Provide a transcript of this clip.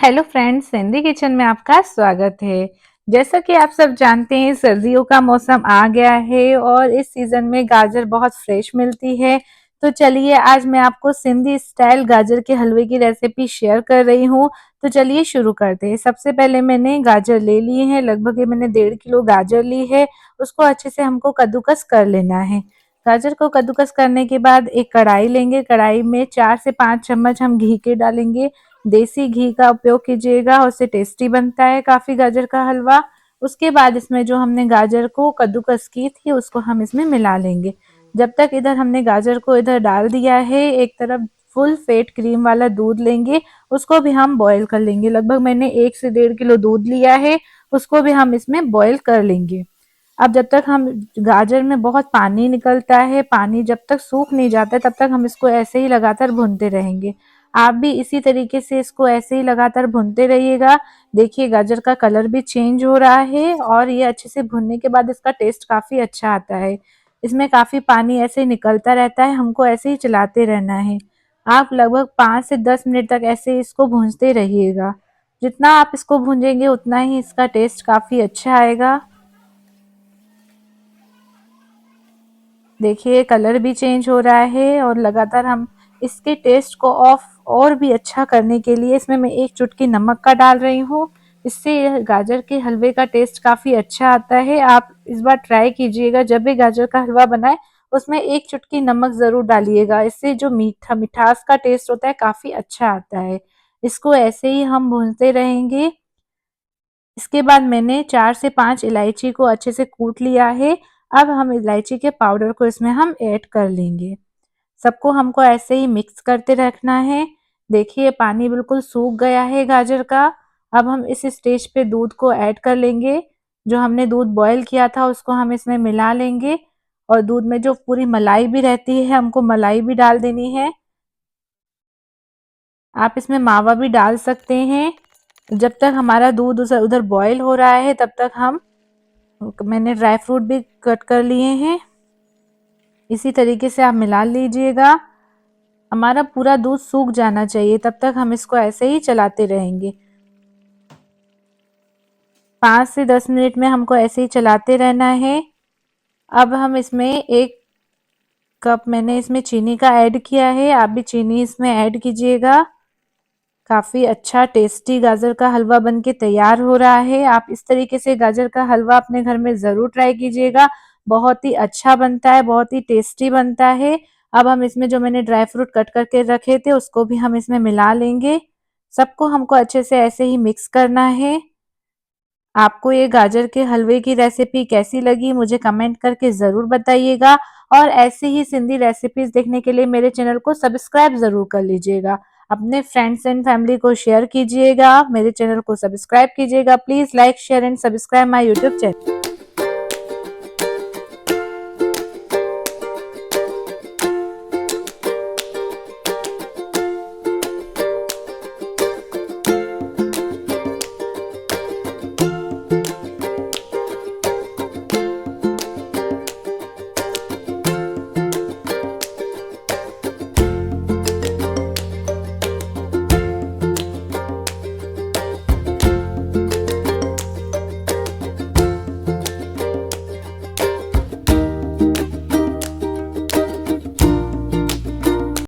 Hello friends, Sindhi kitchen में आपका स्वागत है। जैसा कि आप सब जानते हैं, सर्दियों का मौसम आ गया है और इस सीजन में गाजर बहुत फ्रेश मिलती है। तो चलिए आज मैं आपको सिंधी स्टाइल गाजर के हलवे की रेसिपी शेयर कर रही हूँ। तो चलिए शुरू करते हैं। सबसे पहले मैंने गाजर ले लिए हैं, लगभग ये मैंने 1.5 किलो गाजर ली है। उसको अच्छे से हमको कद्दूकस कर लेना है। गाजर को कद्दूकस करने के बाद एक कढ़ाई लेंगे। कढ़ाई में 4 से 5 चम्मच हम घी के डालेंगे। देसी घी का उपयोग कीजिएगा, उससे टेस्टी बनता है काफी गाजर का हलवा। उसके बाद इसमें जो हमने गाजर को कद्दूकस की थी उसको हम इसमें मिला लेंगे। जब तक इधर हमने गाजर को इधर डाल दिया है, एक तरफ फुल फेट क्रीम वाला दूध लेंगे, उसको भी हम बॉईल कर लेंगे। लगभग मैंने 1 से 1.5 किलो दूध लिया है, उसको भी हम इसमें बॉईल कर लेंगे। अब जब तक हम गाजर में बहुत पानी निकलता है, पानी जब तक सूख नहीं जाता है तब तक हम इसको ऐसे ही लगातार भूनते रहेंगे। आप भी इसी तरीके से इसको ऐसे ही लगातार भूनते रहिएगा। देखिए गाजर का कलर भी चेंज हो रहा है और ये अच्छे से भुनने के बाद इसका टेस्ट काफी अच्छा आता है। इसमें काफी पानी ऐसे निकलता रहता है, हमको ऐसे ही चलाते रहना है। आप लगभग 5 से 10 मिनट तक ऐसे इसको भूनते रहिएगा। जितना आप इसको भूंजेंगे उतना ही इसका टेस्ट काफी अच्छा आएगा। देखिए कलर भी चेंज हो रहा है और लगातार हम इसके टेस्ट को ऑफ और भी अच्छा करने के लिए इसमें मैं 1 चुटकी नमक का डाल रही हूँ। इससे गाजर के हलवे का टेस्ट काफी अच्छा आता है। आप इस बार ट्राई कीजिएगा, जब भी गाजर का हलवा बनाए उसमें 1 चुटकी नमक जरूर डालिएगा। इससे जो मीठा मिठास का टेस्ट होता है काफी अच्छा आता है। इसको ऐसे ही हम भूनते रहेंगे। इसके बाद मैंने 4 से 5 इलायची को अच्छे से कूट लिया है। अब हम इलायची के पाउडर को इसमें हम ऐड कर लेंगे। सबको हमको ऐसे ही मिक्स करते रखना है। देखिए पानी बिल्कुल सूख गया है गाजर का। अब हम इस स्टेज पे दूध को ऐड कर लेंगे। जो हमने दूध बॉईल किया था उसको हम इसमें मिला लेंगे। और दूध में जो पूरी मलाई भी रहती है, हमको मलाई भी डाल देनी है। आप इसमें मावा भी डाल सकते हैं। जब तक हमारा दूध उधर बॉईल हो रहा है तब तक मैंने ड्राई फ्रूट भी कट कर लिए हैं। इसी तरीके से आप मिला लीजिएगा। हमारा पूरा दूध सूख जाना चाहिए, तब तक हम इसको ऐसे ही चलाते रहेंगे। 5 से 10 मिनट में हमको ऐसे ही चलाते रहना है। अब हम इसमें 1 कप मैंने इसमें चीनी का ऐड किया है। आप भी चीनी इसमें ऐड कीजिएगा। काफी अच्छा टेस्टी गाजर का हलवा बनके तैयार हो रहा है। आप इस तरीके से गाजर का हलवा अपने घर में जरूर ट्राई कीजिएगा। बहुत ही अच्छा बनता है, बहुत ही टेस्टी बनता है। अब हम इसमें जो मैंने ड्राई फ्रूट कट करके रखे थे उसको भी हम इसमें मिला लेंगे। सबको हमको अच्छे से ऐसे ही मिक्स करना है। आपको ये गाजर के हलवे की रेसिपी कैसी लगी मुझे कमेंट करके ज़रूर बताइएगा। और ऐसे ही सिंधी रेसिपीज देखने के लिए मेरे चैनल को सब्सक्राइब ज़रूर कर लीजिएगा। अपने फ्रेंड्स एंड फैमिली को शेयर कीजिएगा, मेरे चैनल को सब्सक्राइब कीजिएगा। Please like share and subscribe my YouTube channel.